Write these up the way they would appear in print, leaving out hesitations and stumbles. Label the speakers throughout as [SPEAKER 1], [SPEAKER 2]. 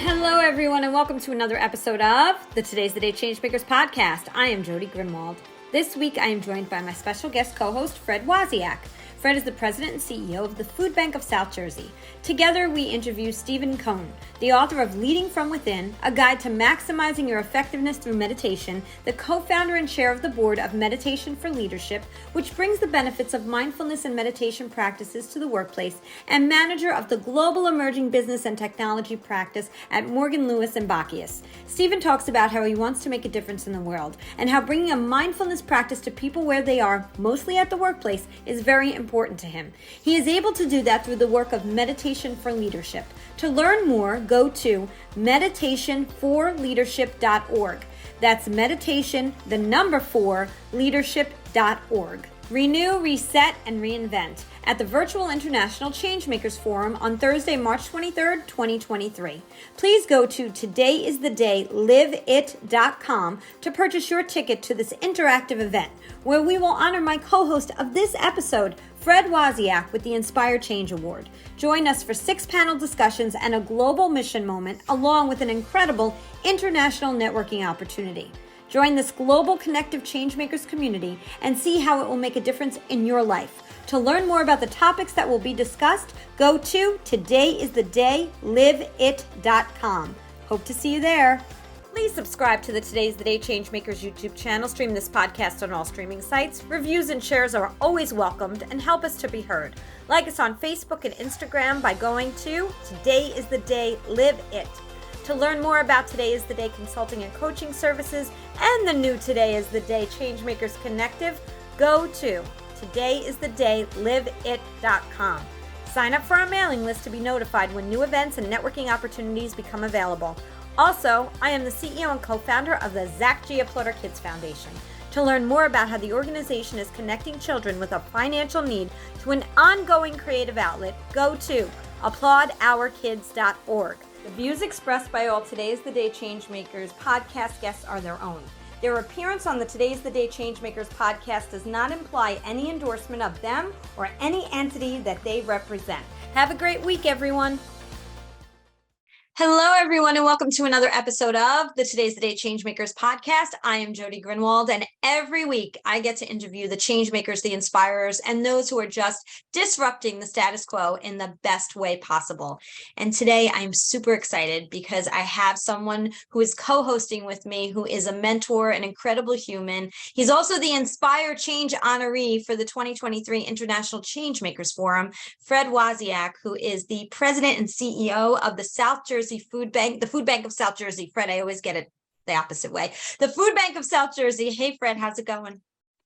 [SPEAKER 1] Hello, everyone, and welcome to another episode of the Today's the Day Changemakers Podcast. I am Jody Grinwald. This week, I am joined by my special guest co-host, Fred Wasiak. Fred is the president and CEO of the Food Bank of South Jersey. Together, we interview Stephen Cohen, the author of Leading from Within, a guide to maximizing your effectiveness through meditation, the co-founder and chair of the board of Meditation for Leadership, which brings the benefits of mindfulness and meditation practices to the workplace, and manager of the global emerging business and technology practice at Morgan Lewis and Bacchius. Stephen talks about how he wants to make a difference in the world, and how bringing a mindfulness practice to people where they are, mostly at the workplace, is very important to him. He is able to do that through the work of Meditation for Leadership. To learn more, go to meditationforleadership.org. That's meditation, the number 4, leadership.org. Renew, reset, and reinvent at the Virtual International Changemakers Forum on Thursday, March 23rd, 2023. Please go to todayisthedayliveit.com to purchase your ticket to this interactive event, where we will honor my co-host of this episode, Fred Wasiak, with the Inspire Change Award. Join us for 6 panel discussions and a global mission moment, along with an incredible international networking opportunity. Join this global connective changemakers community and see how it will make a difference in your life. To learn more about the topics that will be discussed, go to todayisthedayliveit.com. Hope to see you there. Please subscribe to the Today's the Day Changemakers YouTube channel. Stream this podcast on all streaming sites. Reviews and shares are always welcomed and help us to be heard. Like us on Facebook and Instagram by going to Today is the Day Live It. To learn more about Today is the Day consulting and coaching services and the new Today is the Day Changemakers Connective, go to todayisthedayliveit.com. Sign up for our mailing list to be notified when new events and networking opportunities become available. Also, I am the CEO and co-founder of the Zach G. Applaud Our Kids Foundation. To learn more about how the organization is connecting children with a financial need to an ongoing creative outlet, go to applaudourkids.org. The views expressed by all Today's the Day Changemakers podcast guests are their own. Their appearance on the Today's the Day Changemakers podcast does not imply any endorsement of them or any entity that they represent. Have a great week, everyone. Hello, everyone, and welcome to another episode of the Today's the Day Changemakers podcast. I am Jody Grinwald, and every week I get to interview the changemakers, the inspirers, and those who are just disrupting the status quo in the best way possible. And today I'm super excited because I have someone who is co-hosting with me, who is a mentor, an incredible human. He's also the Inspire Change honoree for the 2023 International Changemakers Forum, Fred Wasiak, who is the president and CEO of the South Jersey Food Bank, the Food Bank of South Jersey. Fred, I always get it the opposite way. The Food Bank of South Jersey. Hey, Fred, how's it going?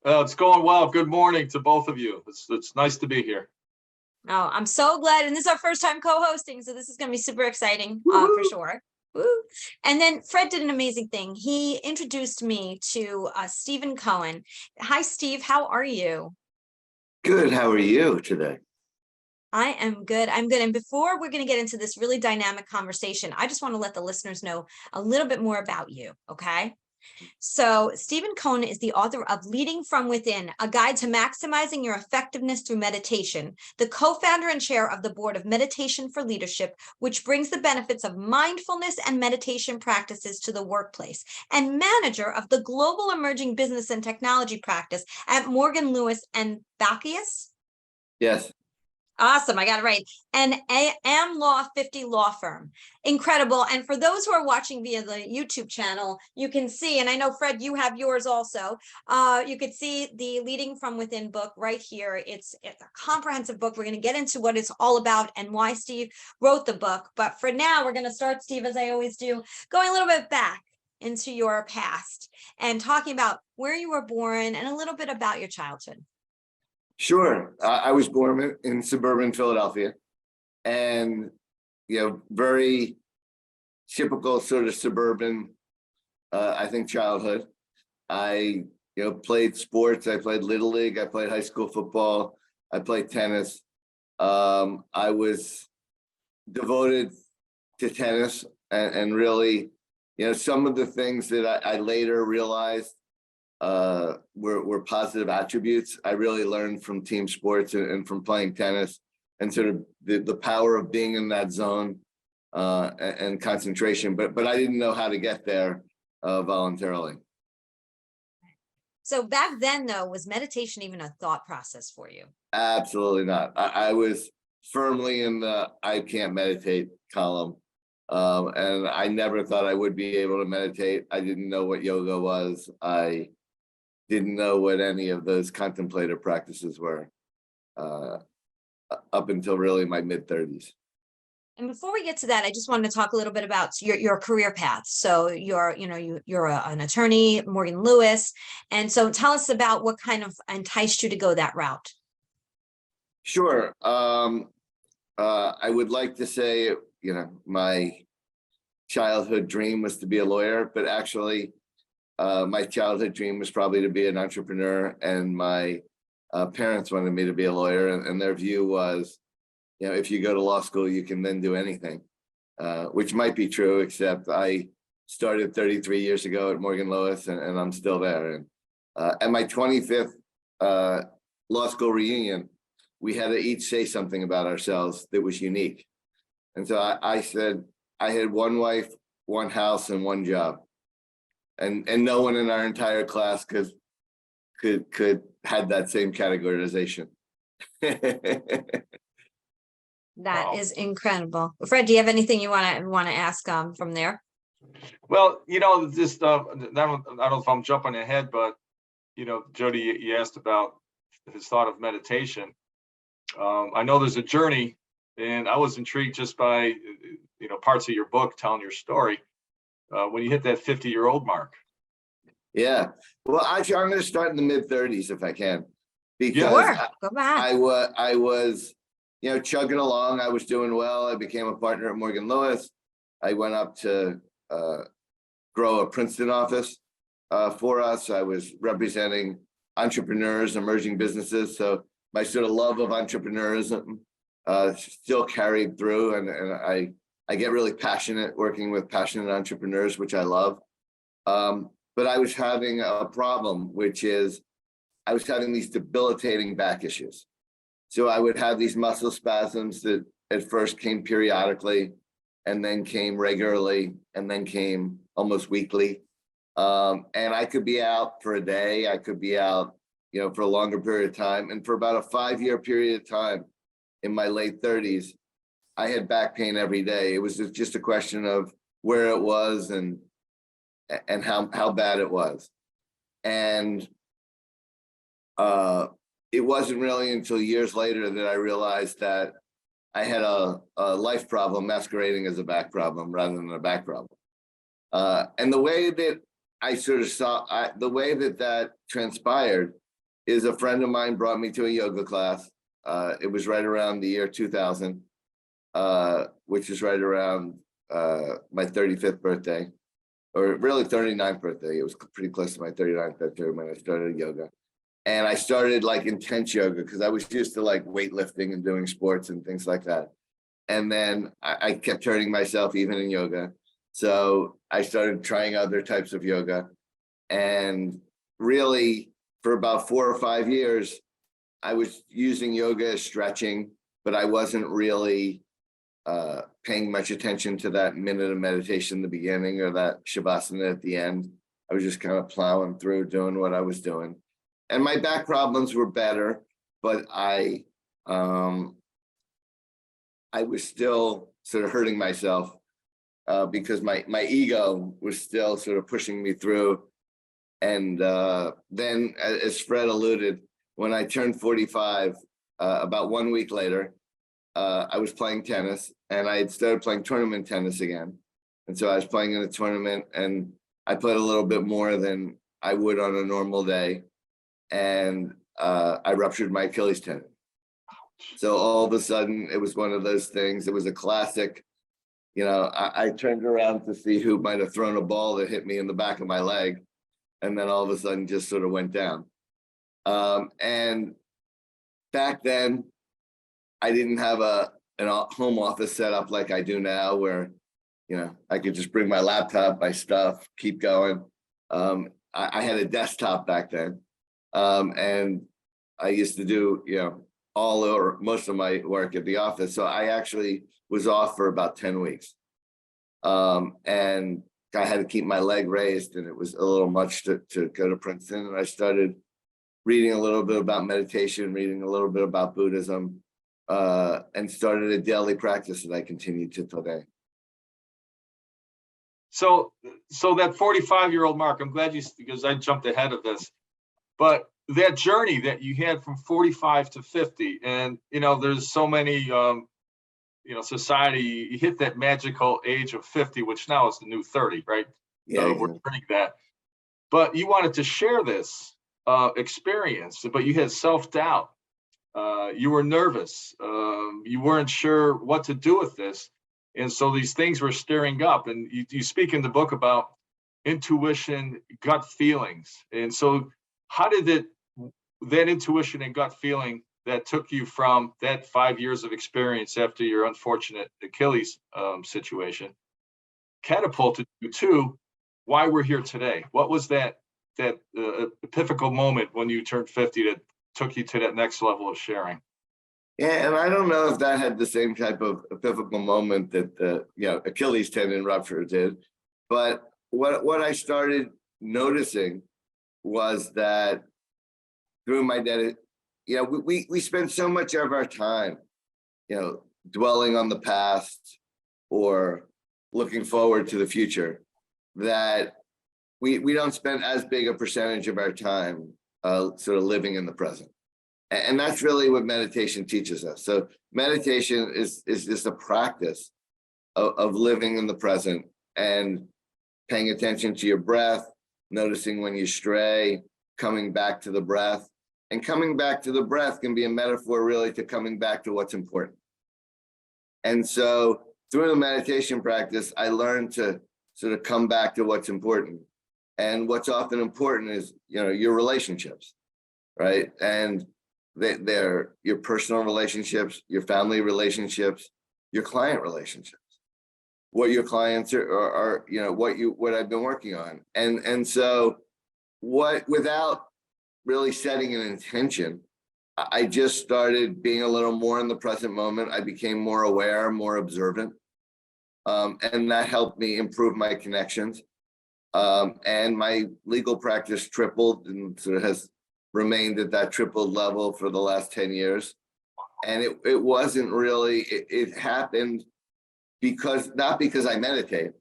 [SPEAKER 2] It's going well. Good morning to both of you. It's nice to be here.
[SPEAKER 1] Oh, I'm so glad. And this is our first time co-hosting, so this is going to be super exciting for sure. Woo. And then Fred did an amazing thing. He introduced me to Stephen Cohen. Hi, Steve. How are you?
[SPEAKER 3] Good. How are you today?
[SPEAKER 1] I am good. I'm good. And before we're going to get into this really dynamic conversation, I just want to let the listeners know a little bit more about you. Okay. So Stephen Cohen is the author of Leading from Within, a guide to maximizing your effectiveness through meditation, the co-founder and chair of the board of Meditation for Leadership, which brings the benefits of mindfulness and meditation practices to the workplace, and manager of the global emerging business and technology practice at Morgan Lewis and Bacchius.
[SPEAKER 3] Yes.
[SPEAKER 1] Awesome. I got it right. And AM Law 50 law firm. Incredible. And for those who are watching via the YouTube channel, you can see, and I know, Fred, you have yours also. You could see the Leading from Within book right here. It's a comprehensive book. We're going to get into what it's all about and why Steve wrote the book. But for now, we're going to start, Steve, as I always do, going a little bit back into your past and talking about where you were born and a little bit about your childhood.
[SPEAKER 3] Sure. I was born in suburban Philadelphia, and very typical sort of suburban, I think, childhood. I played sports. I played Little League. I played high school football. I played tennis. I was devoted to tennis, and really, some of the things that I later realized were positive attributes. I really learned from team sports and from playing tennis, and sort of the power of being in that zone and concentration, but I didn't know how to get there voluntarily.
[SPEAKER 1] So back then, though, was meditation even a thought process for you?
[SPEAKER 3] Absolutely not. I was firmly in the I can't meditate column. And I never thought I would be able to meditate. I didn't know what yoga was. I didn't know what any of those contemplative practices were up until really my mid-30s.
[SPEAKER 1] And before we get to that, I just wanted to talk a little bit about your career path. So you're an attorney, Morgan Lewis. And so tell us about what kind of enticed you to go that route.
[SPEAKER 3] Sure. I would like to say, my childhood dream was to be a lawyer, but actually my childhood dream was probably to be an entrepreneur, and my parents wanted me to be a lawyer, and their view was, if you go to law school, you can then do anything, which might be true, except I started 33 years ago at Morgan Lewis, and I'm still there. And at my 25th law school reunion, we had to each say something about ourselves that was unique. And so I said, I had one wife, one house, and one job. And no one in our entire class could had that same categorization.
[SPEAKER 1] That
[SPEAKER 2] Wow.
[SPEAKER 1] is incredible. Fred, do you have anything you want to ask from there?
[SPEAKER 2] Well, just I don't know if I'm jumping ahead, but Jody, you asked about his thought of meditation. I know there's a journey, and I was intrigued just by parts of your book telling your story when you hit that 50-year-old mark.
[SPEAKER 3] Yeah. Well, actually, I'm going to start in the mid-30s if I can, because
[SPEAKER 1] Sure. Go back.
[SPEAKER 3] I was, chugging along. I was doing well. I became a partner at Morgan Lewis. I went up to grow a Princeton office for us. I was representing entrepreneurs, emerging businesses. So my sort of love of entrepreneurism still carried through, and I get really passionate working with passionate entrepreneurs, which I love. But I was having a problem, which is I was having these debilitating back issues. So I would have these muscle spasms that at first came periodically, and then came regularly, and then came almost weekly. And I could be out for a day. I could be out, for a longer period of time. And for about a 5-year period of time in my late 30s, I had back pain every day. It was just a question of where it was and how bad it was. And it wasn't really until years later that I realized that I had a life problem masquerading as a back problem rather than a back problem. And the way that I sort of saw, the way that transpired is a friend of mine brought me to a yoga class. It was right around the year 2000, which is right around my 35th birthday, or really 39th birthday. It was pretty close to my 39th birthday when I started yoga. And I started like intense yoga because I was used to like weightlifting and doing sports and things like that. And then I kept hurting myself even in yoga. So I started trying other types of yoga. And really, for about 4 or 5 years, I was using yoga as stretching, but I wasn't really paying much attention to that minute of meditation in the beginning or that shavasana at the end. I was just kind of plowing through doing what I was doing. And my back problems were better, but I was still sort of hurting myself because my ego was still sort of pushing me through. And then, as Fred alluded, when I turned 45, about 1 week later, I was playing tennis, and I had started playing tournament tennis again. And so I was playing in a tournament, and I played a little bit more than I would on a normal day. And I ruptured my Achilles tendon. So all of a sudden, it was one of those things. It was a classic. I turned around to see who might have thrown a ball that hit me in the back of my leg, and then all of a sudden just sort of went down. And back then, I didn't have a home office set up like I do now, where I could just bring my laptop, my stuff, keep going. I had a desktop back then. And I used to do, all or most of my work at the office. So I actually was off for about 10 weeks. And I had to keep my leg raised, and it was a little much to go to Princeton. And I started reading a little bit about meditation, reading a little bit about Buddhism, and started a daily practice that I continue to today.
[SPEAKER 2] So that 45-year-old mark, I'm glad because I jumped ahead of this, but that journey that you had from 45 to 50, and, there's so many, society, you hit that magical age of 50, which now is the new 30, right?
[SPEAKER 3] Yeah,
[SPEAKER 2] we're turning that. But you wanted to share this experience, but you had self-doubt. You were nervous. You weren't sure what to do with this. And so these things were stirring up. And you speak in the book about intuition, gut feelings. And so how did that intuition and gut feeling that took you from that 5 years of experience after your unfortunate Achilles situation catapulted you to why we're here today? What was that epiphanical moment when you turned 50 that took you to that next level of sharing?
[SPEAKER 3] Yeah, and I don't know if that had the same type of epiphanical moment that the Achilles tendon rupture did, but what I started noticing was that through my we spend so much of our time, dwelling on the past or looking forward to the future, that we don't spend as big a percentage of our time sort of living in the present. And that's really what meditation teaches us. So meditation is just a practice of living in the present and paying attention to your breath, noticing when you stray, coming back to the breath. And coming back to the breath can be a metaphor really to coming back to what's important. And so through the meditation practice, I learned to sort of come back to what's important. And what's often important is, your relationships, right? And they're your personal relationships, your family relationships, your client relationships, what your clients are what I've been working on. And so without really setting an intention, I just started being a little more in the present moment. I became more aware, more observant. And that helped me improve my connections. And my legal practice tripled and sort of has remained at that tripled level for the last 10 years. And it wasn't really, it happened not because I meditate,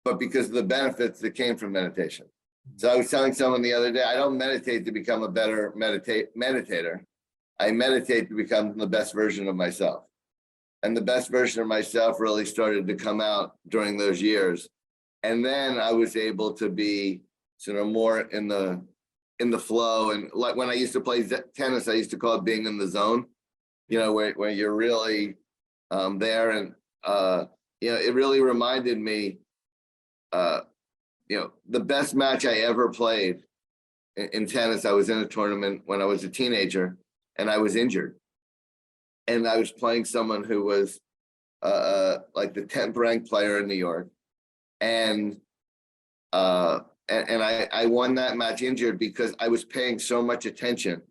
[SPEAKER 3] but because of the benefits that came from meditation. So I was telling someone the other day, I don't meditate to become a better meditator. I meditate to become the best version of myself. And the best version of myself really started to come out during those years. And then I was able to be sort of more in the flow. And like when I used to play tennis, I used to call it being in the zone, where you're really there. And, it really reminded me, the best match I ever played in tennis, I was in a tournament when I was a teenager and I was injured. And I was playing someone who was like the 10th ranked player in New York. And I won that match injured because I was paying so much attention,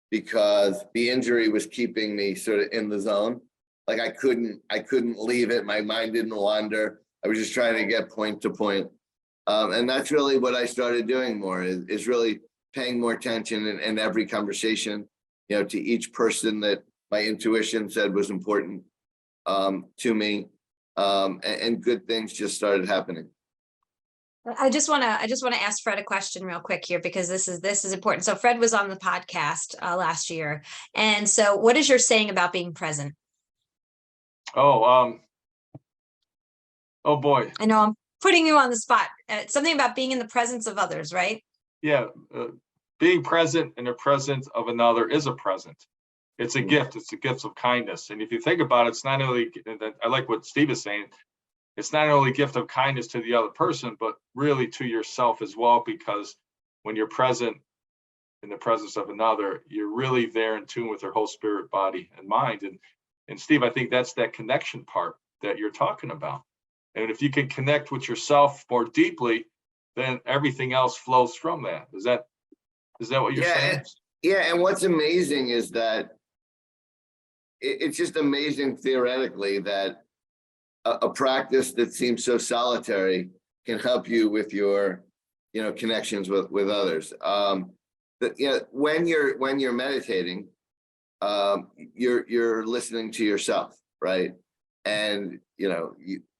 [SPEAKER 3] because the injury was keeping me sort of in the zone. Like I couldn't leave it. My mind didn't wander. I was just trying to get point to point. And that's really what I started doing more is really paying more attention in every conversation, to each person that my intuition said was important to me. And good things just started happening.
[SPEAKER 1] I just want to ask Fred a question real quick here, because this is important. So Fred was on the podcast last year. And so what is your saying about being present?
[SPEAKER 2] Oh boy.
[SPEAKER 1] I know I'm putting you on the spot. Something about being in the presence of others, right?
[SPEAKER 2] Yeah. Being present in the presence of another is a present. It's a gift. It's a gift of kindness. And if you think about it, it's not only, I like what Steve is saying, it's not only a gift of kindness to the other person, but really to yourself as well, because when you're present in the presence of another, you're really there in tune with their whole spirit, body, and mind. And Steve, I think that's that connection part that you're talking about. And if you can connect with yourself more deeply, then everything else flows from that. Is that what you're saying?
[SPEAKER 3] Yeah, and what's amazing is that it's just amazing theoretically that a practice that seems so solitary can help you with your, connections with others. When you're meditating, you're listening to yourself, right? And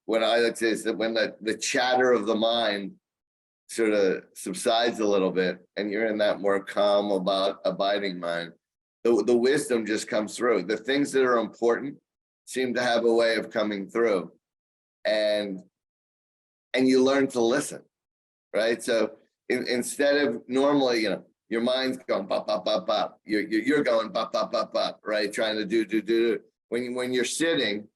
[SPEAKER 3] what I like to say is that when the chatter of the mind sort of subsides a little bit, and you're in that more calm, abiding mind, the wisdom just comes through. The things that are important seem to have a way of coming through, and you learn to listen, right? So instead of normally, your mind's going bop bop bop bop, you're going bop bop bop bop, right? Trying to do. When you're sitting,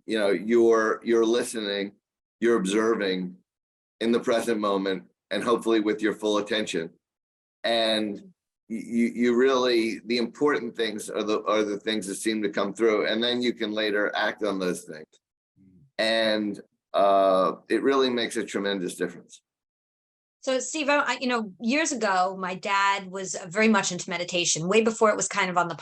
[SPEAKER 3] you're listening, you're observing in the present moment, and hopefully with your full attention. And you really, the important things are the things that seem to come through, and then you can later act on those things. And it really makes a tremendous difference.
[SPEAKER 1] So Steve, years ago, my dad was very much into meditation, way before it was kind of on the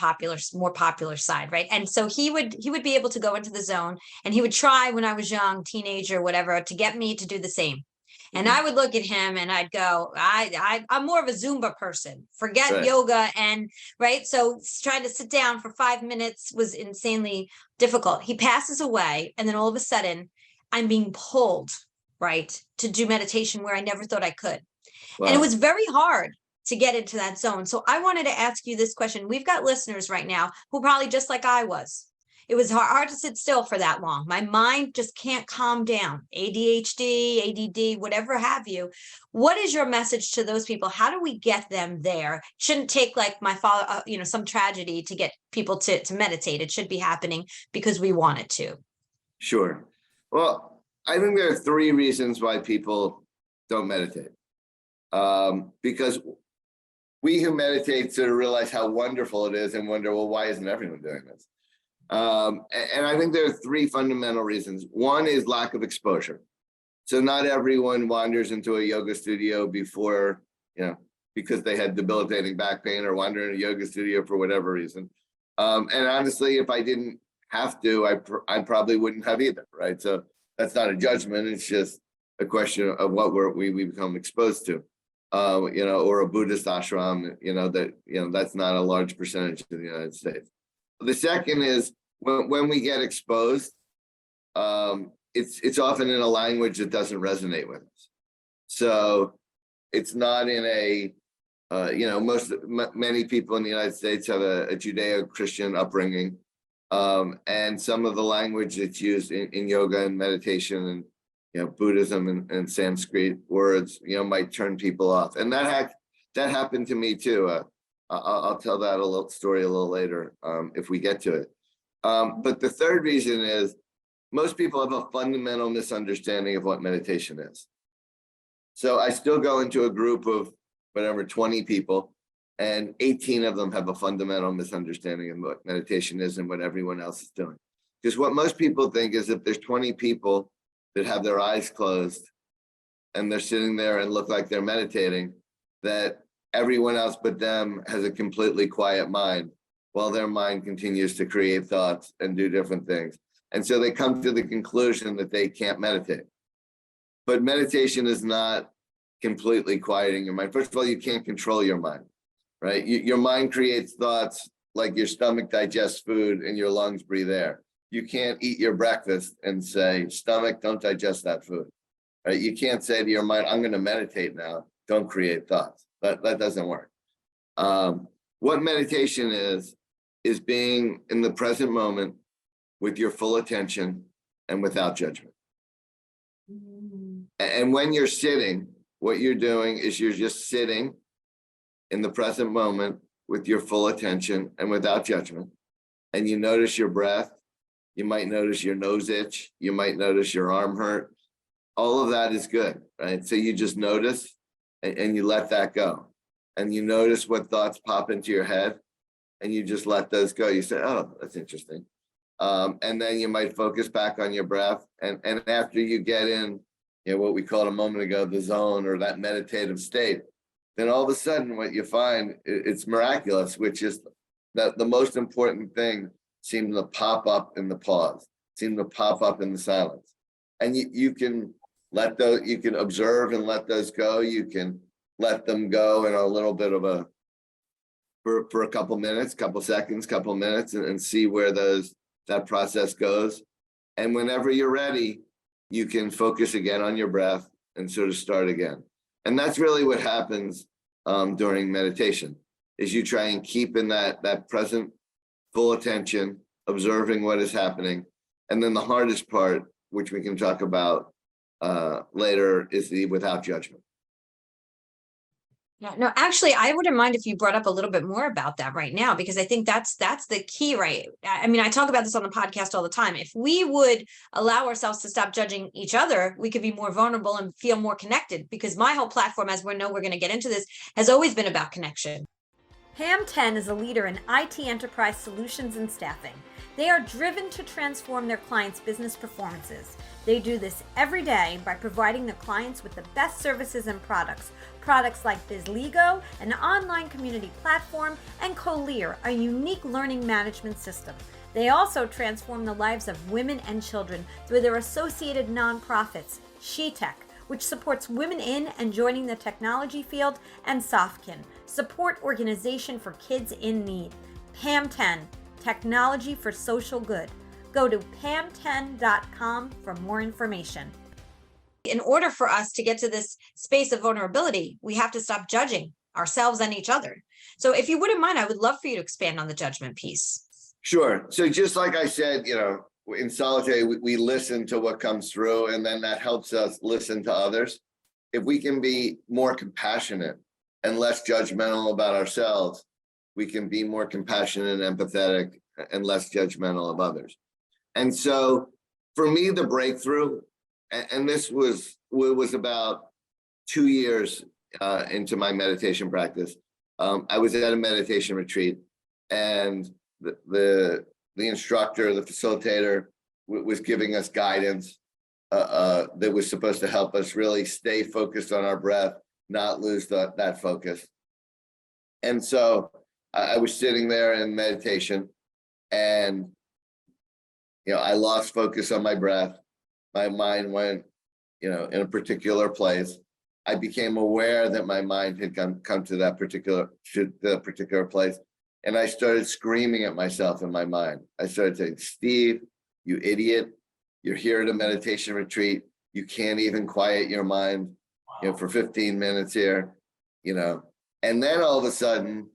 [SPEAKER 1] more popular side, right? And so he would be able to go into the zone, and he would try when I was young, teenager, whatever, to get me to do the same. And I would look at him and I'd go, I'm more of a Zumba person. Forget
[SPEAKER 3] Right.
[SPEAKER 1] yoga, and right. So trying to sit down for 5 minutes was insanely difficult. He passes away, and then all of a sudden, I'm being pulled, right, to do meditation where I never thought I could.
[SPEAKER 3] Wow.
[SPEAKER 1] And it was very hard to get into that zone. So I wanted to ask you this question. We've got listeners right now who probably just like I was. It was hard to sit still for that long. My mind just can't calm down. ADHD, ADD, whatever have you. What is your message to those people? How do we get them there? Shouldn't take like my father, some tragedy to get people to meditate. It should be happening because we want it to.
[SPEAKER 3] Sure. Well, I think there are 3 reasons why people don't meditate. Because we who meditate sort of realize how wonderful it is and wonder, well, why isn't everyone doing this? And I think there are 3 fundamental reasons. One is lack of exposure. So not everyone wanders into a yoga studio before, because they had debilitating back pain, or wander in a yoga studio for whatever reason. And honestly, if I didn't have to, I probably wouldn't have either, right? So that's not a judgment. It's just a question of what we become exposed to, or a Buddhist ashram, that's not a large percentage in the United States. The second is when we get exposed, it's often in a language that doesn't resonate with us. So it's not in a, many people in the United States have a Judeo-Christian upbringing. And some of the language that's used in yoga and meditation and Buddhism and Sanskrit words might turn people off, and that happened to me too. I'll tell that story a little later if we get to it. But the third reason is most people have a fundamental misunderstanding of what meditation is. So I still go into a group of 20 people, and 18 of them have a fundamental misunderstanding of what meditation is and what everyone else is doing. Because what most people think is if there's 20 people that have their eyes closed and they're sitting there and look like they're meditating, that everyone else but them has a completely quiet mind while their mind continues to create thoughts and do different things. And so they come to the conclusion that they can't meditate. But meditation is not completely quieting your mind. First of all, you can't control your mind. Right? Your mind creates thoughts like your stomach digests food and your lungs breathe air. You can't eat your breakfast and say, stomach, don't digest that food. Right? You can't say to your mind, I'm going to meditate now. Don't create thoughts. That doesn't work. What meditation is being in the present moment with your full attention and without judgment. And when you're sitting, what you're doing is you're just sitting in the present moment with your full attention and without judgment. And you notice your breath. You might notice your nose itch. You might notice your arm hurt. All of that is good, right? So you just notice and you let that go. And you notice what thoughts pop into your head and you just let those go. You say, oh, that's interesting. And then you might focus back on your breath. And after you get in, what we called a moment ago, the zone or that meditative state, then all of a sudden what you find, it's miraculous, which is that the most important thing seems to pop up in the pause. seem to pop up in the silence. And you can let those, you can observe and let those go. You can let them go in a little bit of a, for a couple minutes, couple seconds, couple minutes, and see where that process goes. And whenever you're ready, you can focus again on your breath and sort of start again. And that's really what happens during meditation, is you try and keep in that present full attention, observing what is happening. And then the hardest part, which we can talk about later, is the without judgment.
[SPEAKER 1] Yeah, no, actually, I wouldn't mind if you brought up a little bit more about that right now, because I think that's the key, right? I mean, I talk about this on the podcast all the time. If we would allow ourselves to stop judging each other, we could be more vulnerable and feel more connected, because my whole platform, as we know we're going to get into this, has always been about connection. Ham 10 is a leader in IT enterprise solutions and staffing. They are driven to transform their clients' business performances. They do this every day by providing their clients with the best services and products like BizLego, an online community platform, and Colear, a unique learning management system. They also transform the lives of women and children through their associated nonprofits, SheTech, which supports women in and joining the technology field, and Softkin, support organization for kids in need. Ham 10, technology for social good. Go to pam10.com for more information. In order for us to get to this space of vulnerability, we have to stop judging ourselves and each other. So if you wouldn't mind, I would love for you to expand on the judgment piece.
[SPEAKER 3] Sure. So just like I said, in solitary, we listen to what comes through, and then that helps us listen to others. If we can be more compassionate and less judgmental about ourselves, we can be more compassionate and empathetic and less judgmental of others. And so for me, the breakthrough, and this was about 2 years into my meditation practice. I was at a meditation retreat, and the instructor, the facilitator, was giving us guidance that was supposed to help us really stay focused on our breath, not lose that focus. And so I was sitting there in meditation, and I lost focus on my breath. My mind went, in a particular place. I became aware that my mind had come to the particular place, and I started screaming at myself in my mind. I started saying, "Steve, you idiot! You're here at a meditation retreat. You can't even quiet your mind, for 15 minutes here, And then all of a sudden,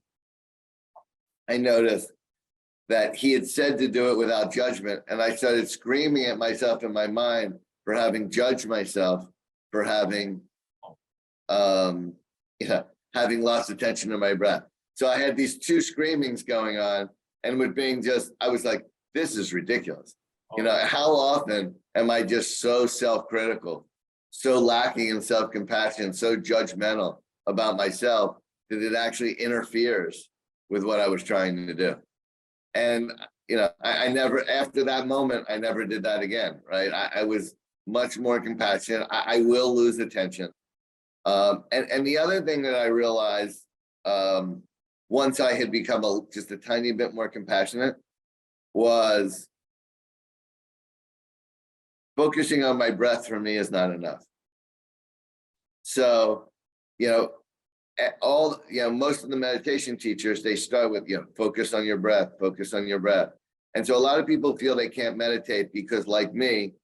[SPEAKER 3] I noticed that he had said to do it without judgment. And I started screaming at myself in my mind for having judged myself, for having lost attention to my breath. So I had these two screamings going on, and I was like, this is ridiculous. How often am I just so self-critical, so lacking in self-compassion, so judgmental about myself that it actually interferes with what I was trying to do. And, I never, after that moment, I never did that again, right? I was much more compassionate. I will lose attention. And the other thing that I realized, once I had become just a tiny bit more compassionate, was focusing on my breath for me is not enough. So, most of the meditation teachers, they start with, focus on your breath, focus on your breath. And so a lot of people feel they can't meditate because, like me,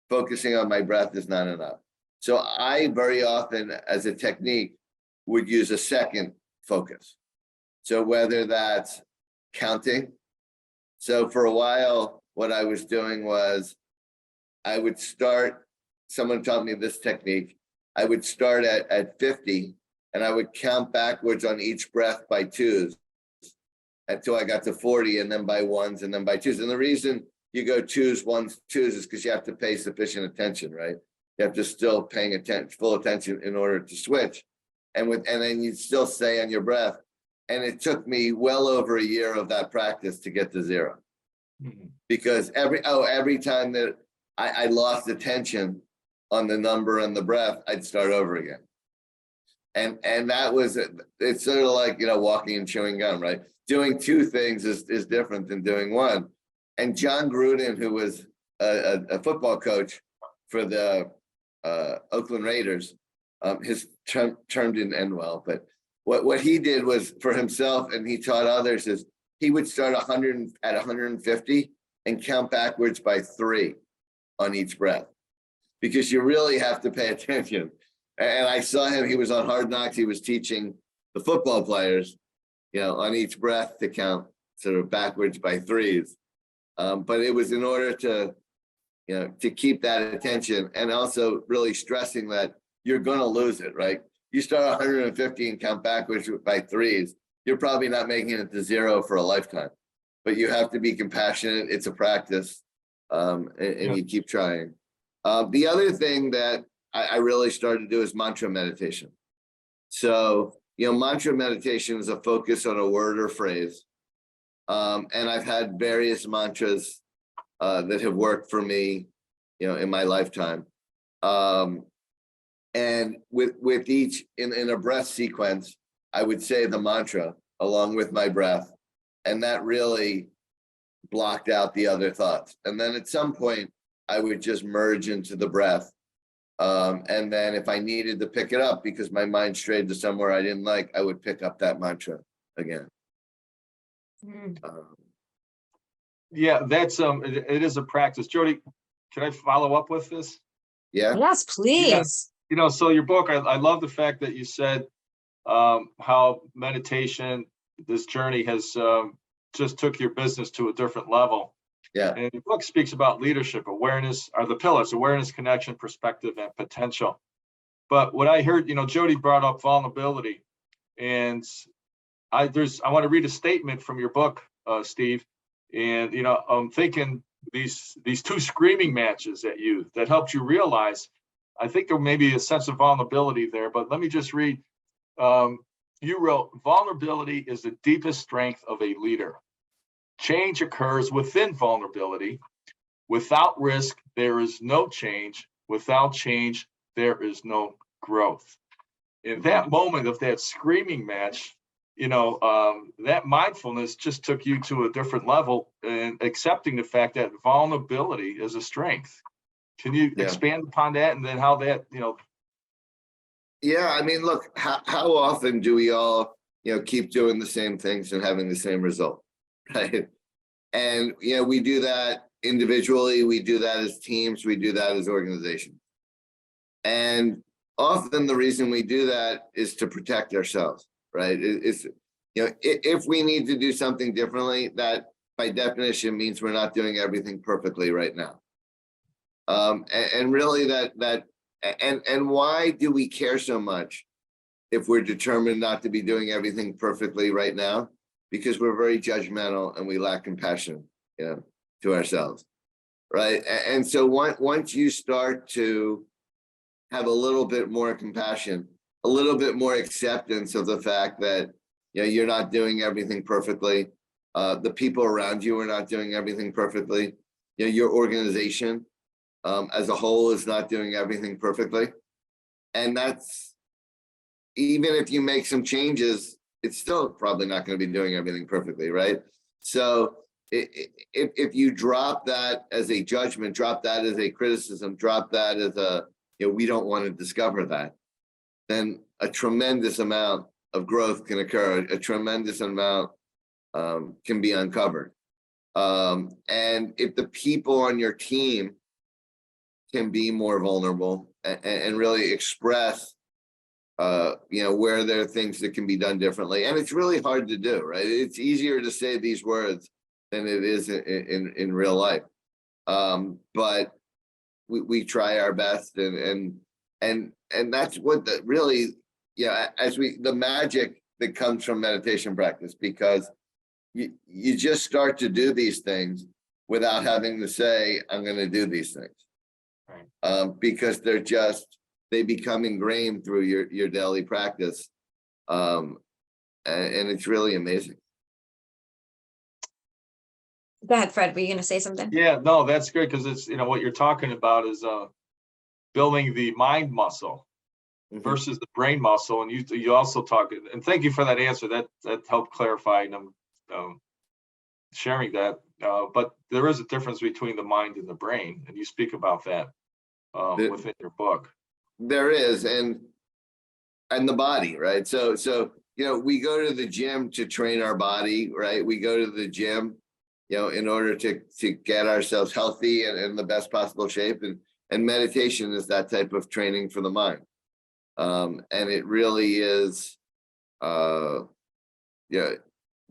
[SPEAKER 3] focusing on my breath is not enough. So I very often, as a technique, would use a second focus. So whether that's counting. So for a while, what I was doing was someone taught me this technique. I would start at 50, and I would count backwards on each breath by twos until I got to 40, and then by ones, and then by twos. And the reason you go twos, ones, twos is because you have to pay sufficient attention, right? You have to still paying full attention in order to switch. And then you still stay on your breath. And it took me well over a year of that practice to get to zero. Mm-hmm. Because every time that I lost attention on the number and the breath, I'd start over again. And that was it. It's sort of like, walking and chewing gum, right? Doing two things is different than doing one. And John Gruden, who was a football coach for the Oakland Raiders. His term didn't end well, but what he did was for himself, and he taught others, is he would start 100 at 150 and count backwards by 3 on each breath, because you really have to pay attention. And I saw him, he was on Hard Knocks, he was teaching the football players, on each breath to count sort of backwards by 3s. But it was in order to, to keep that attention, and also really stressing that you're going to lose it, right? You start 150 and count backwards by 3s, you're probably not making it to 0 for a lifetime, but you have to be compassionate. It's a practice, and you keep trying. The other thing that I really started to do is mantra meditation. So, mantra meditation is a focus on a word or phrase. And I've had various mantras that have worked for me, in my lifetime. And with each in a breath sequence, I would say the mantra along with my breath, and that really blocked out the other thoughts. And then at some point, I would just merge into the breath. And then if I needed to pick it up because my mind strayed to somewhere I didn't like, I would pick up that mantra again.
[SPEAKER 2] Yeah, that's it is a practice. Jody, can I follow up with this?
[SPEAKER 3] Yeah.
[SPEAKER 4] Yes, please.
[SPEAKER 2] Yeah. So your book, I love the fact that you said how meditation, this journey has just took your business to a different level.
[SPEAKER 3] Yeah.
[SPEAKER 2] And your book speaks about leadership. Awareness are the pillars: awareness, connection, perspective, and potential. But what I heard, Jody brought up vulnerability, and I want to read a statement from your book, Steve. And I'm thinking these 2 screaming matches at you that helped you realize, I think there may be a sense of vulnerability there. But let me just read. You wrote, "Vulnerability is the deepest strength of a leader. Change occurs within vulnerability. Without risk, there is no change. Without change, there is no growth." In that moment of that screaming match, that mindfulness just took you to a different level, and accepting the fact that vulnerability is a strength. Can you expand upon that, and then how that,
[SPEAKER 3] Yeah, I mean, look, how often do we all, keep doing the same things and having the same result, right? And, we do that individually, we do that as teams, we do that as organizations. And often the reason we do that is to protect ourselves, right? It's, if we need to do something differently, that by definition means we're not doing everything perfectly right now. And really and why do we care so much if we're determined not to be doing everything perfectly right now? Because we're very judgmental and we lack compassion, to ourselves, right? And so once you start to have a little bit more compassion, a little bit more acceptance of the fact that, you're not doing everything perfectly, the people around you are not doing everything perfectly, your organization as a whole is not doing everything perfectly. And that's, even if you make some changes, it's still probably not going to be doing everything perfectly, right? So if you drop that as a judgment, drop that as a criticism, drop that as a, we don't want to discover that, then a tremendous amount of growth can occur, a tremendous amount can be uncovered. And if the people on your team can be more vulnerable and really express, where there are things that can be done differently. And it's really hard to do, right? It's easier to say these words than it is in real life. But we try our best, and that's what really, the magic that comes from meditation practice, because you just start to do these things without having to say, I'm going to do these things. Right. Because they become ingrained through your daily practice. And it's really amazing.
[SPEAKER 4] Go ahead, Fred. Were you going to say something?
[SPEAKER 2] Yeah, no, that's good, because it's, what you're talking about is building the mind muscle versus the brain muscle. And you also talk, and thank you for that answer. That helped clarify sharing that. But there is a difference between the mind and the brain, and you speak about that within your book.
[SPEAKER 3] There is, and the body, right? So we go to the gym to train our body, right? We go to the gym, in order to get ourselves healthy and in the best possible shape. And meditation is that type of training for the mind. And it really is,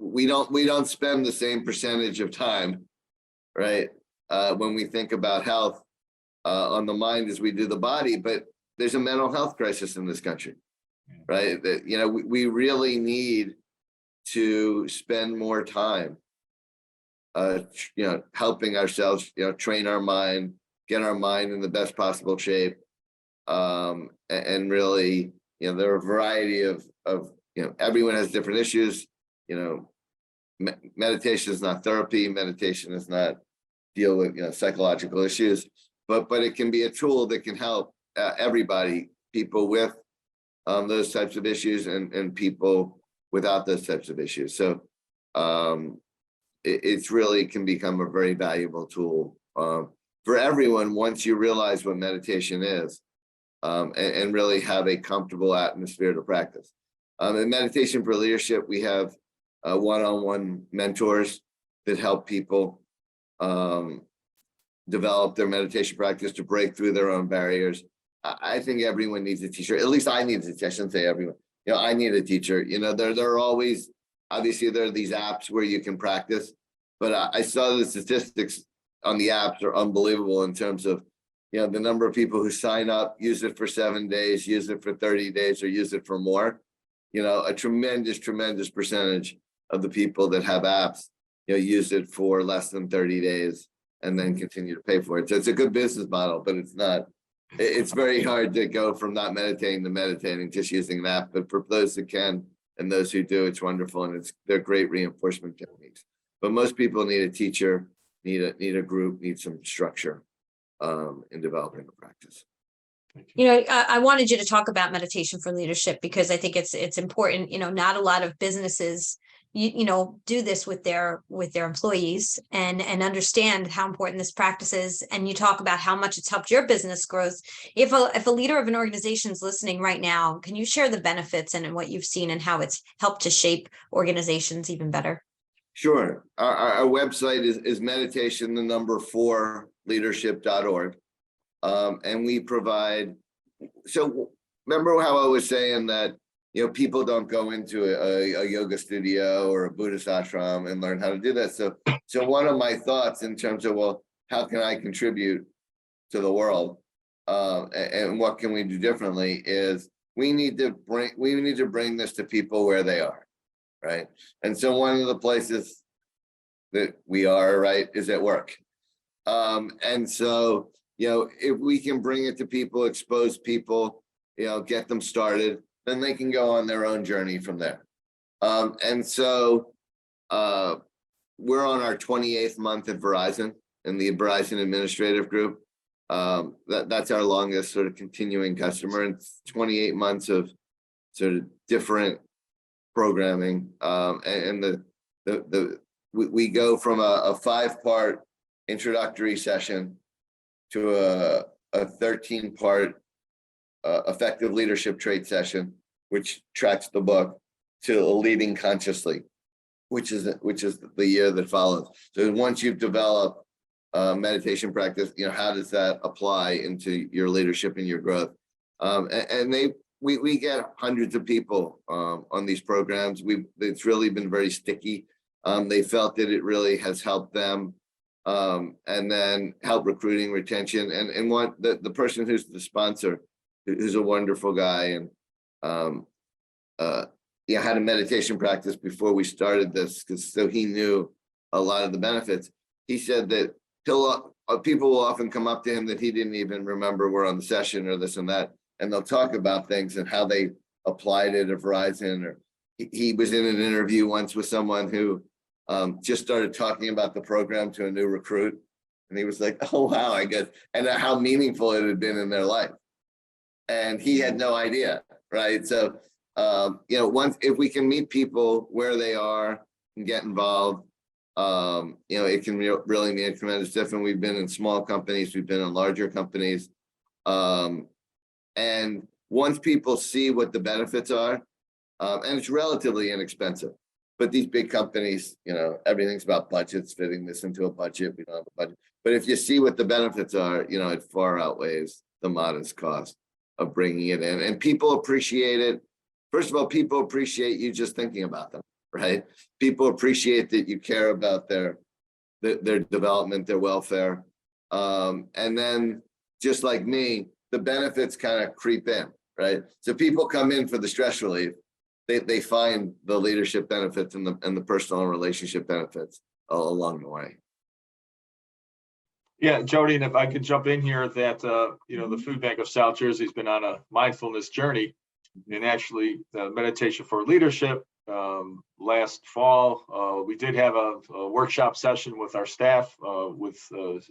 [SPEAKER 3] we don't spend the same percentage of time, right? When we think about health on the mind as we do the body, but there's a mental health crisis in this country, right? That, we really need to spend more time, helping ourselves, train our mind, get our mind in the best possible shape. And really, there are a variety of, everyone has different issues. Meditation is not therapy. Meditation is not deal with, psychological issues, but it can be a tool that can help everybody, people with those types of issues and people without those types of issues. So it's really can become a very valuable tool for everyone once you realize what meditation is, and really have a comfortable atmosphere to practice. In Meditation for Leadership, we have one-on-one mentors that help people develop their meditation practice to break through their own barriers. I think everyone needs a teacher. At least I need a teacher. I shouldn't say everyone. I need a teacher. There are always, obviously, there are these apps where you can practice, but I saw the statistics on the apps are unbelievable in terms of, the number of people who sign up, use it for 7 days, use it for 30 days, or use it for more. A tremendous percentage of the people that have apps, use it for less than 30 days and then continue to pay for it. So it's a good business model, but it's not. It's very hard to go from not meditating to meditating, just using an app. But for those that can and those who do, it's wonderful, and they're great reinforcement techniques. But most people need a teacher, need a group, need some structure in developing a practice.
[SPEAKER 4] I wanted you to talk about meditation for leadership because I think it's important. Not a lot of businesses, do this with their employees and understand how important this practice is. And you talk about how much it's helped your business growth. If a leader of an organization is listening right now, can you share the benefits and what you've seen and how it's helped to shape organizations even better?
[SPEAKER 3] Sure. Our website is meditation4leadership.org. And we provide, so remember how I was saying that, people don't go into a yoga studio or a Buddhist ashram and learn how to do that. So one of my thoughts in terms of, well, how can I contribute to the world? And what can we do differently is we need to bring this to people where they are, right? And so one of the places that we are, right, is at work. And so, if we can bring it to people, expose people, get them started, then they can go on their own journey from there. And so we're on our 28th month at Verizon in the Verizon Administrative Group. That's our longest sort of continuing customer, and 28 months of sort of different programming. And we go from a 5-part introductory session to a 13-part effective leadership trait session, which tracks the book, to leading consciously, which is the year that follows. So once you've developed meditation practice, how does that apply into your leadership and your growth? And we get hundreds of people on these programs. It's really been very sticky. They felt that it really has helped them. And then help recruiting, retention, and what the person who's the sponsor, who's a wonderful guy, and had a meditation practice before we started this, so he knew a lot of the benefits. He said that people will often come up to him that he didn't even remember were on the session or this and that, and they'll talk about things and how they applied it at Verizon. Or he was in an interview once with someone who just started talking about the program to a new recruit, and he was like, "Oh wow, I guess," and how meaningful it had been in their life, and he had no idea, right? So, once if we can meet people where they are and get involved, It can really mean a tremendous difference. We've been in small companies, we've been in larger companies. And once people see what the benefits are, and it's relatively inexpensive, but these big companies, everything's about budgets, fitting this into a budget. We don't have a budget. But if you see what the benefits are, it far outweighs the modest cost of bringing it in. And people appreciate it. First of all, people appreciate you just thinking about them, right? People appreciate that you care about their development, their welfare. And then just like me, the benefits kind of creep in, right? So people come in for the stress relief. They find the leadership benefits and the personal and relationship benefits along the way.
[SPEAKER 2] Yeah, Jody, and if I could jump in here, that the Food Bank of South Jersey has been on a mindfulness journey, and actually the meditation for leadership. Last fall, we did have a workshop session with our staff, with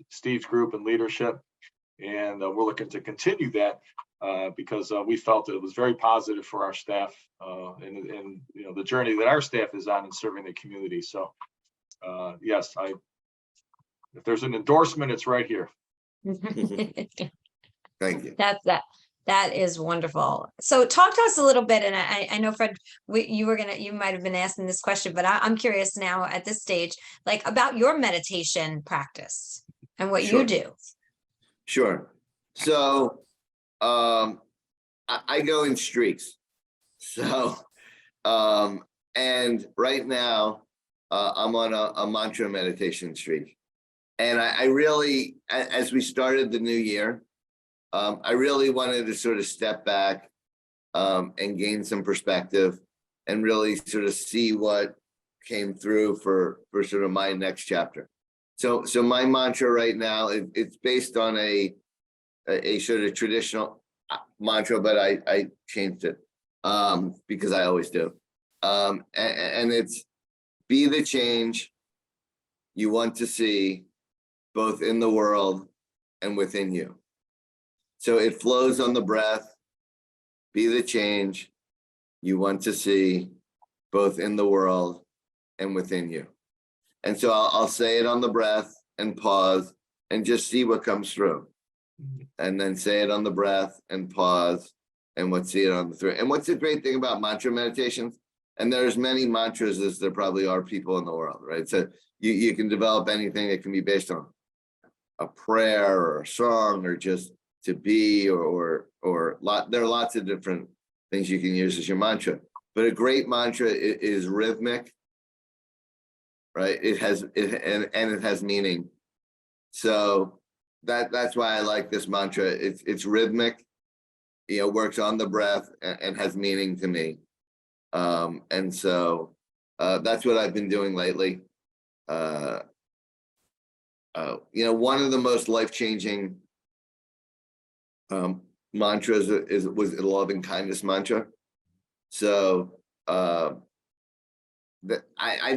[SPEAKER 2] Steve's group and leadership, and we're looking to continue that because we felt it was very positive for our staff and the journey that our staff is on in serving the community. So yes, if there's an endorsement, it's right here.
[SPEAKER 3] Thank you.
[SPEAKER 4] That is wonderful. So talk to us a little bit, and I know, Fred, you might have been asking this question, but I'm curious now at this stage, like about your meditation practice and what you do.
[SPEAKER 3] Sure. So I go in streaks. So and right now I'm on a mantra meditation streak. And I really, as we started the new year, I really wanted to sort of step back and gain some perspective and really sort of see what came through for sort of my next chapter. So my mantra right now, it's based on a sort of traditional mantra, but I changed it because I always do. And it's be the change you want to see, both in the world and within you. So it flows on the breath. Be the change you want to see, both in the world and within you. And so I'll say it on the breath and pause and just see what comes through. And then say it on the breath and pause and see it on the through. And what's the great thing about mantra meditations? And there's many mantras as there probably are people in the world, right? So you can develop anything that can be based on a prayer or a song or just to be or there are lots of different things you can use as your mantra. But a great mantra is rhythmic, right? It has meaning. So that's why I like this mantra. It's rhythmic, works on the breath and has meaning to me. And so that's what I've been doing lately. One of the most life-changing mantras was the loving kindness mantra. So I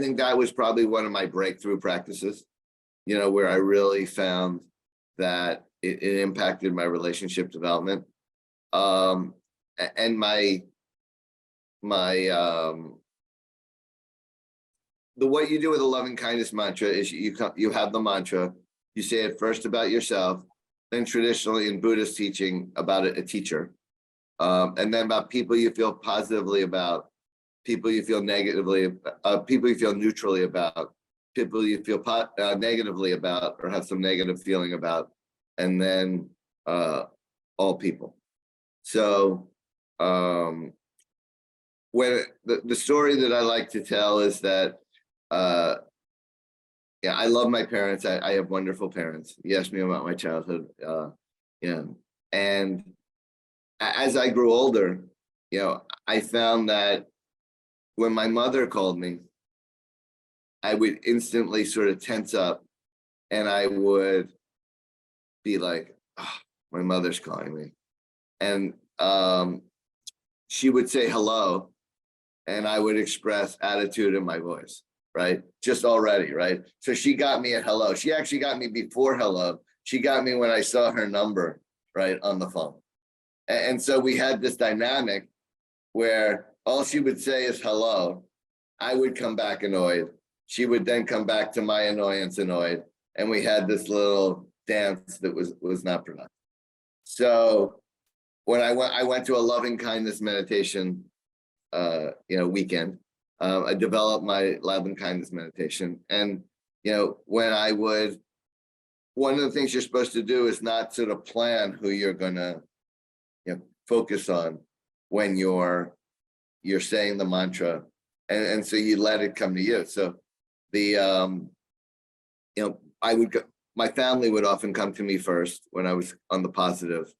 [SPEAKER 3] think that was probably one of my breakthrough practices, where I really found that it impacted my relationship development. And what you do with a loving kindness mantra is you have the mantra, you say it first about yourself, then traditionally in Buddhist teaching about a teacher, and then about people you feel positively about, people you feel negatively, people you feel neutrally about, people you feel negatively about or have some negative feeling about, and then all people. So when the story that I like to tell is that I love my parents. I have wonderful parents. You asked me about my childhood. And as I grew older, I found that when my mother called me, I would instantly sort of tense up and I would be like, oh, my mother's calling me. And she would say hello and I would express attitude in my voice. Right? Just already, right? So she got me at hello. She actually got me before hello. She got me when I saw her number, right, on the phone. And so we had this dynamic where all she would say is hello. I would come back annoyed. she would then come back to my annoyance annoyed, and we had this little dance that was not productive. So when I went to a loving kindness meditation, weekend. I developed my loving kindness meditation, and one of the things you're supposed to do is not sort of plan who you're gonna focus on when you're saying the mantra, and so you let it come to you. So I would go, my family would often come to me first when I was on the positive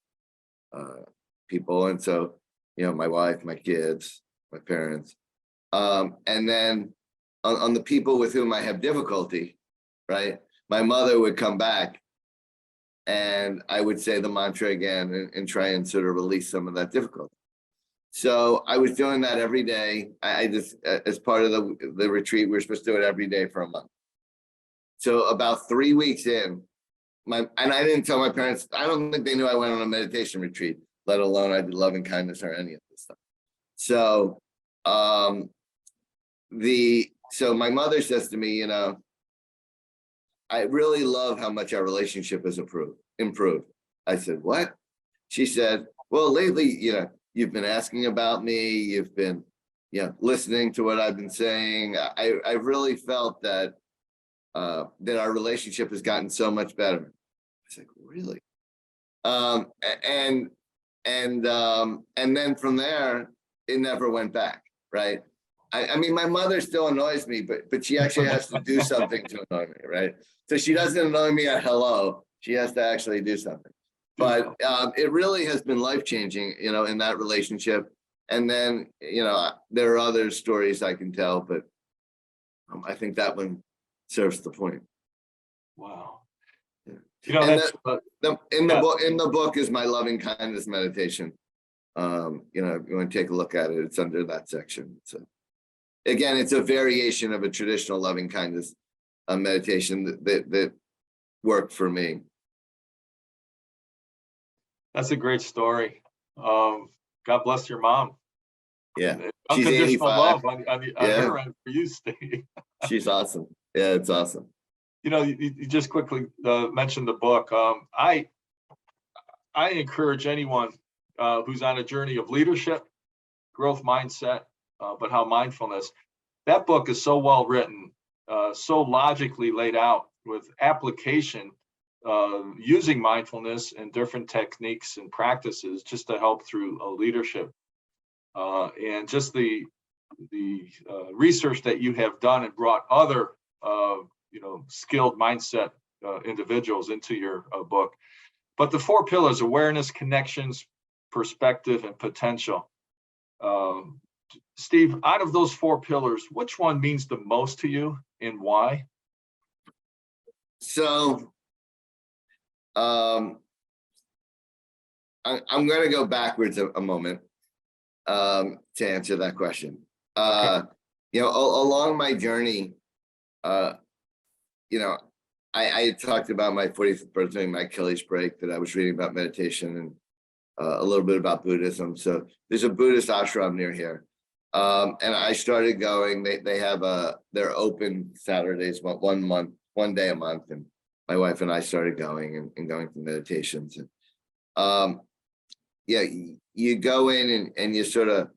[SPEAKER 3] people, and so my wife, my kids, my parents, and then on the people with whom I have difficulty, right? My mother would come back, and I would say the mantra again and try and sort of release some of that difficulty. So I was doing that every day. I just, as part of the retreat, we were supposed to do it every day for a month. So about 3 weeks in, and I didn't tell my parents, I don't think they knew I went on a meditation retreat, let alone I did loving kindness or any of this stuff. So so my mother says to me, I really love how much our relationship has improved. I said, what? She said, well, lately, you've been asking about me. You've been, listening to what I've been saying. I really felt that our relationship has gotten so much better. I was like, really? And then from there, it never went back, right? I mean, my mother still annoys me, but she actually has to do something to annoy me, right? So she doesn't annoy me at hello. She has to actually do something. But it really has been life-changing, in that relationship. And then, there are other stories I can tell, but I think that one serves the point.
[SPEAKER 2] Wow.
[SPEAKER 3] Yeah. In the book is my loving kindness meditation. If you want to take a look at it, it's under that section. So again, it's a variation of a traditional loving kindness meditation that worked for me.
[SPEAKER 2] That's a great story. God bless your mom.
[SPEAKER 3] Yeah, she's
[SPEAKER 2] unconditional
[SPEAKER 3] 85.
[SPEAKER 2] love on her end for you, Steve.
[SPEAKER 3] She's awesome. Yeah, it's awesome.
[SPEAKER 2] You just quickly mentioned the book. I encourage anyone who's on a journey of leadership, growth mindset, but how mindfulness. That book is so well written, so logically laid out with application, using mindfulness and different techniques and practices just to help through leadership. And just the research that you have done and brought other skilled mindset individuals into your book. But the 4 pillars: awareness, connections, perspective, and potential. Steve, out of those 4 pillars, which one means the most to you and why?
[SPEAKER 3] So I'm going to go backwards a moment to answer that question. Okay. Along my journey, I had talked about my 40th birthday, my Achilles break, that I was reading about meditation and a little bit about Buddhism. So there's a Buddhist ashram near here. And I started going, they have they're open Saturdays, one day a month. And my wife and I started going and going to meditations. And you go in and you sort of,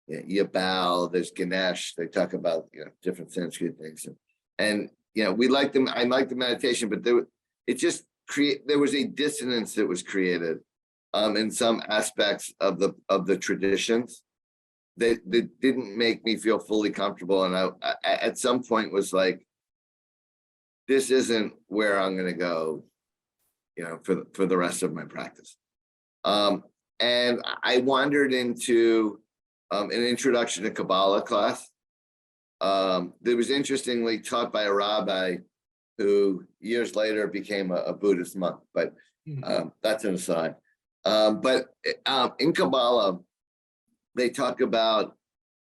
[SPEAKER 3] you bow. There's Ganesh. They talk about, different Sanskrit things. And we like them. I like the meditation, but there was a dissonance that was created in some aspects of the traditions that didn't make me feel fully comfortable. And I at some point was like, this isn't where I'm going to go, for the rest of my practice. And I wandered into an introduction to Kabbalah class that was interestingly taught by a rabbi who years later became a Buddhist monk, but that's an aside. But in Kabbalah, they talk about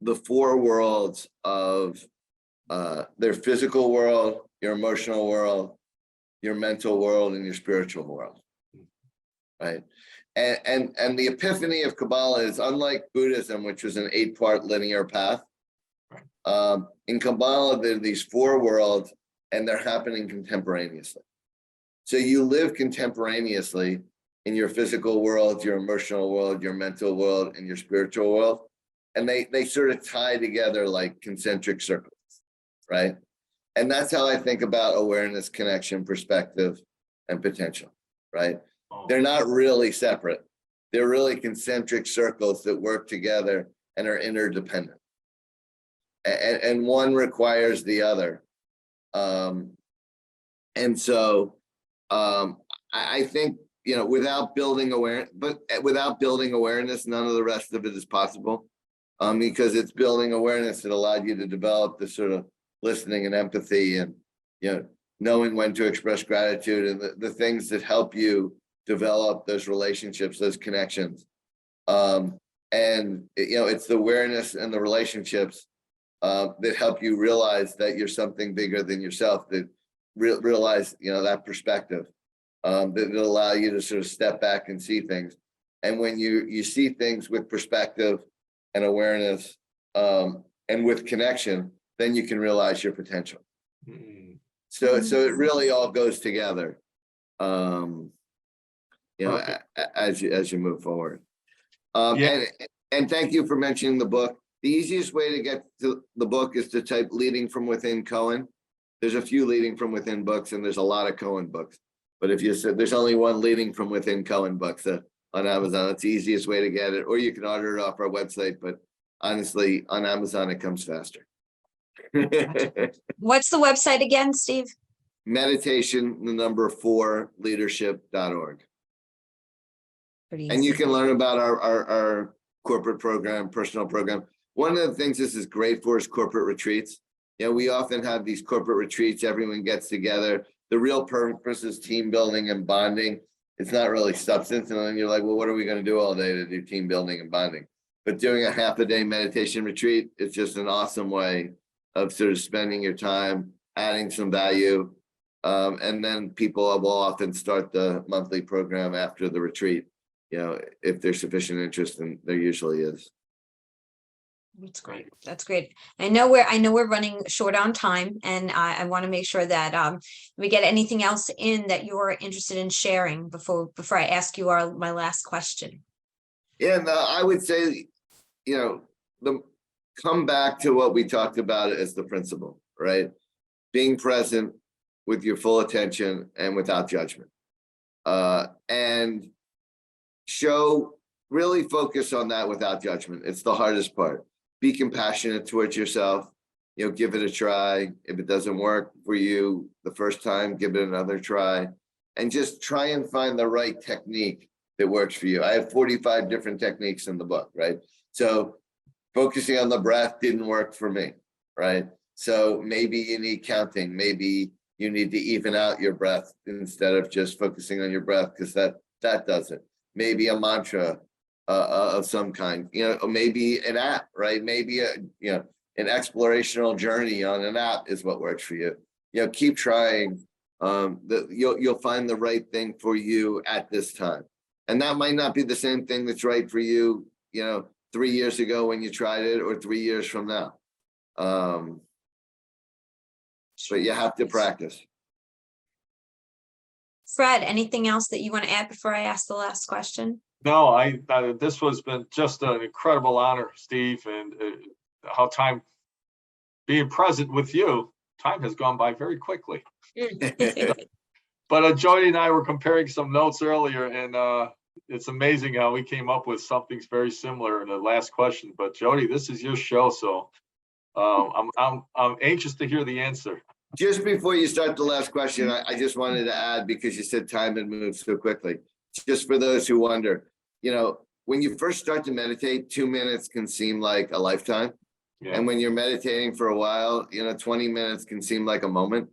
[SPEAKER 3] the 4 worlds of their physical world, your emotional world, your mental world, and your spiritual world, right? And the epiphany of Kabbalah is unlike Buddhism, which was an 8-part linear path. In Kabbalah, there are these 4 worlds, and they're happening contemporaneously. So you live contemporaneously in your physical world, your emotional world, your mental world, and your spiritual world. And they sort of tie together like concentric circles, right? And that's how I think about awareness, connection, perspective, and potential, right? They're not really separate. They're really concentric circles that work together and are interdependent. And one requires the other. And so I think, without building awareness, none of the rest of it is possible. Because it's building awareness that allowed you to develop this sort of listening and empathy and, knowing when to express gratitude and the things that help you develop those relationships, those connections. It's the awareness and the relationships that help you realize that you're something bigger than yourself, that realize, that perspective, that allow you to sort of step back and see things. And when you see things with perspective and awareness, and with connection, then you can realize your potential. So it really all goes together, as you move forward. And thank you for mentioning the book. The easiest way to get to the book is to type "Leading from Within" Cohen. There's a few Leading from Within books, and there's a lot of Cohen books. But if you said there's only one Leading from Within Cohen book on Amazon, it's the easiest way to get it. Or you can order it off our website. But honestly, on Amazon, it comes faster.
[SPEAKER 4] What's the website again, Steve?
[SPEAKER 3] Meditation, the number 4, leadership.org.
[SPEAKER 4] Pretty
[SPEAKER 3] And you
[SPEAKER 4] easy.
[SPEAKER 3] can learn about our corporate program, personal program. One of the things this is great for is corporate retreats. We often have these corporate retreats, everyone gets together. The real purpose is team building and bonding. It's not really substance. And then you're like, well, what are we going to do all day to do team building and bonding? But doing a half-a-day meditation retreat is just an awesome way of sort of spending your time, adding some value. And then people will often start the monthly program after the retreat, if there's sufficient interest, and there usually is.
[SPEAKER 4] That's great. That's great. I know we're running short on time, and I want to make sure that we get anything else in that you're interested in sharing before I ask you my last question.
[SPEAKER 3] Yeah, no, I would say, come back to what we talked about as the principle, right? Being present with your full attention and without judgment, and really focus on that without judgment. It's the hardest part. Be compassionate towards yourself, give it a try. If it doesn't work for you the first time, give it another try, and just try and find the right technique that works for you. I have 45 different techniques in the book, right? So focusing on the breath didn't work for me, right? So maybe you need counting. Maybe you need to even out your breath instead of just focusing on your breath, because that doesn't. Maybe a mantra of some kind, or maybe an app, right? Maybe an explorational journey on an app is what works for you. Keep trying. You'll find the right thing for you at this time, and that might not be the same thing that's right for you, 3 years ago when you tried it, or 3 years from now. But you have to practice.
[SPEAKER 4] Fred, anything else that you want to add before I ask the last question?
[SPEAKER 2] No, this has been just an incredible honor, Steve, and how time being present with you, time has gone by very quickly. But Jody and I were comparing some notes earlier, and it's amazing how we came up with something very similar in the last question. But Jody, this is your show, so I'm anxious to hear the answer.
[SPEAKER 3] Just before you start the last question, I just wanted to add, because you said time had moved so quickly, just for those who wonder, when you first start to meditate, 2 minutes can seem like a lifetime. Yeah. And when you're meditating for a while, 20 minutes can seem like a moment.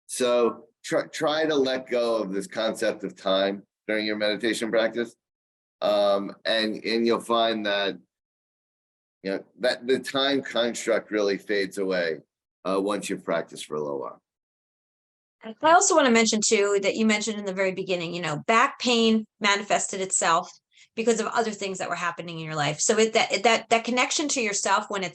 [SPEAKER 3] So try to let go of this concept of time during your meditation practice. And you'll find that, that the time construct really fades away once you've practiced for a little while.
[SPEAKER 4] I also want to mention too, that you mentioned in the very beginning, back pain manifested itself because of other things that were happening in your life. So that connection to yourself, when you're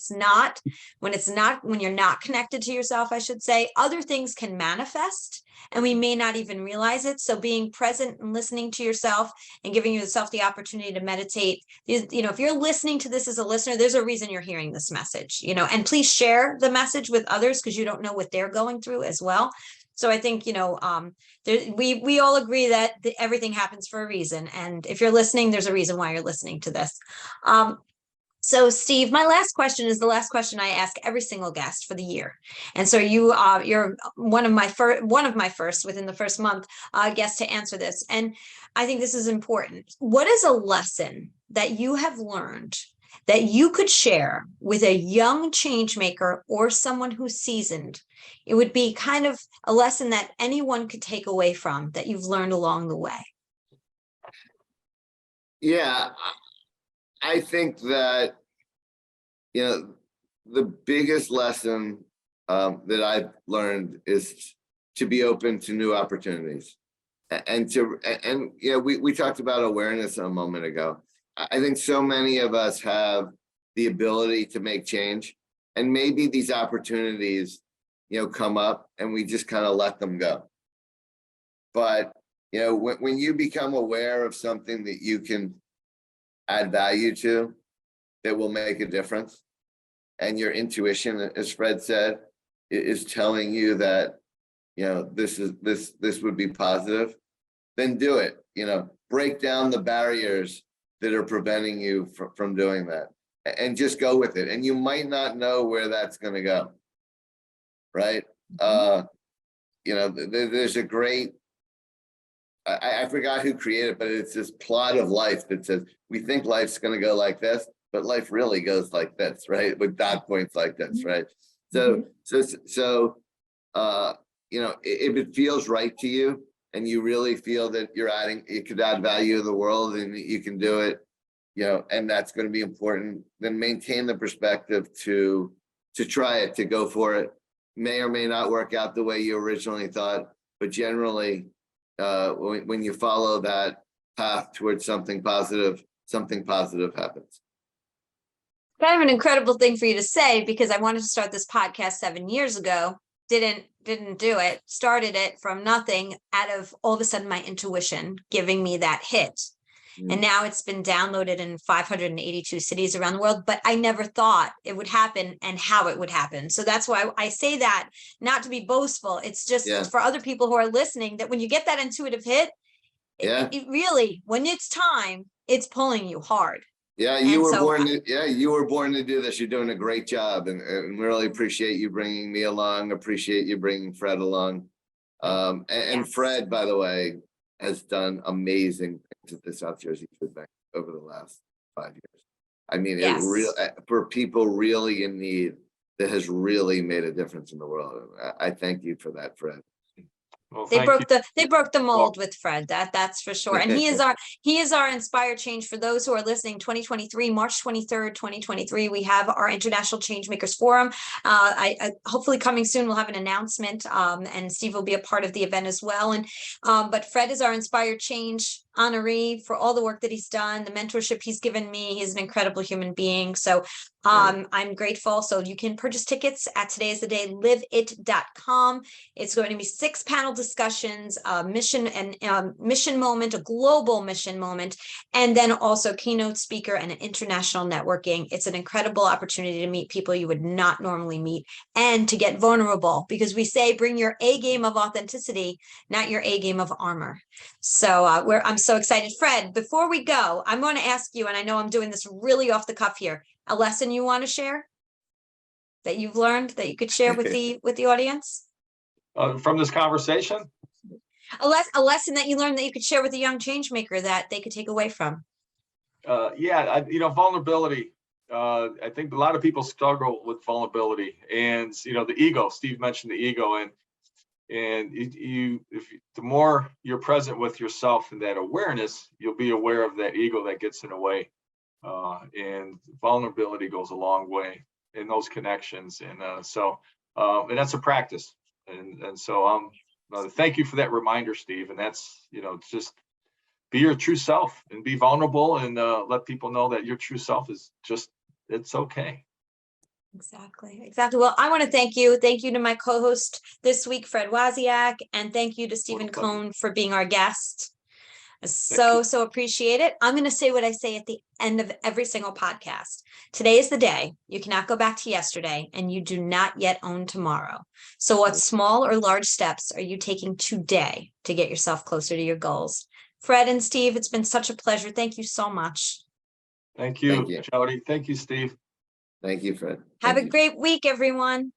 [SPEAKER 4] not connected to yourself, I should say, other things can manifest and we may not even realize it. So being present and listening to yourself and giving yourself the opportunity to meditate, if you're listening to this as a listener, there's a reason you're hearing this message, and please share the message with others because you don't know what they're going through as well. So I think, we all agree that everything happens for a reason. And if you're listening, there's a reason why you're listening to this. So Steve, my last question is the last question I ask every single guest for the year. And so you're one of my first within the first month guests to answer this. And I think this is important. What is a lesson that you have learned that you could share with a young change maker or someone who's seasoned? It would be kind of a lesson that anyone could take away from that you've learned along the way.
[SPEAKER 3] Yeah, I think that, the biggest lesson that I've learned is to be open to new opportunities. We talked about awareness a moment ago. I think so many of us have the ability to make change, and maybe these opportunities, come up and we just kind of let them go. But, when you become aware of something that you can add value to, that will make a difference, and your intuition, as Fred said, is telling you that, this would be positive, then do it. Break down the barriers that are preventing you from doing that, and just go with it. And you might not know where that's going to go, right? There's a great, I forgot who created it, but it's this plot of life that says, we think life's going to go like this, but life really goes like this, right? With dot points like this, right? So, if it feels right to you, and you really feel that it could add value to the world, and you can do it, and that's going to be important, then maintain the perspective to try it, to go for it. May or may not work out the way you originally thought, but generally, when you follow that path towards something positive happens.
[SPEAKER 4] Kind of an incredible thing for you to say, because I wanted to start this podcast 7 years ago. Didn't do it, started it from nothing, out of all of a sudden my intuition giving me that hit. And now it's been downloaded in 582 cities around the world, but I never thought it would happen and how it would happen. So that's why I say that, not to be boastful. It's just for other people who are listening, that when you get that intuitive hit, it really, when it's time, it's pulling you hard.
[SPEAKER 3] Yeah, you were born to do this. You're doing a great job, and really appreciate you bringing me along. Appreciate you bringing Fred along. And Fred, by the way, has done amazing things at the South Jersey Food Bank over the last 5 years. I mean, for people really in need, that has really made a difference in the world. I thank you for that, Fred.
[SPEAKER 2] Well,
[SPEAKER 4] They broke the mold with Fred. That's for sure. And he is our inspired change. For those who are listening, 2023, March 23rd, 2023, we have our International Changemakers Forum. I hopefully coming soon, we'll have an announcement, and Steve will be a part of the event as well. And but Fred is our inspired change honoree for all the work that he's done, the mentorship he's given me. He's an incredible human being. So I'm grateful. So you can purchase tickets at todaystheday.liveit.com. It's going to be 6 panel discussions, mission moment, a global mission moment, and then also keynote speaker and an international networking. It's an incredible opportunity to meet people you would not normally meet, and to get vulnerable, because we say bring your A game of authenticity, not your A game of armor. So I'm so excited. Fred, before we go, I'm going to ask you, and I know I'm doing this really off the cuff here, a lesson you want to share that you've learned that you could share with the audience?
[SPEAKER 2] From this conversation?
[SPEAKER 4] A lesson that you learned that you could share with a young change maker that they could take away from.
[SPEAKER 2] Vulnerability. I think a lot of people struggle with vulnerability, and the ego. Steve mentioned the ego, and the more you're present with yourself and that awareness, you'll be aware of that ego that gets in the way. And vulnerability goes a long way in those connections, and that's a practice. And so thank you for that reminder, Steve. And that's just be your true self and be vulnerable and let people know that your true self is just, it's okay.
[SPEAKER 4] Exactly. Well, I want to thank you. Thank you to my co-host this week, Fred Wasiak, and thank you to Stephen Cohen for being our guest. So appreciate it. I'm going to say what I say at the end of every single podcast. Today is the day. You cannot go back to yesterday, and you do not yet own tomorrow. So what small or large steps are you taking today to get yourself closer to your goals? Fred and Steve, it's been such a pleasure. Thank you so much.
[SPEAKER 2] Thank you, Jody. Thank you, Steve.
[SPEAKER 3] Thank you, Fred.
[SPEAKER 4] Have a great week, everyone.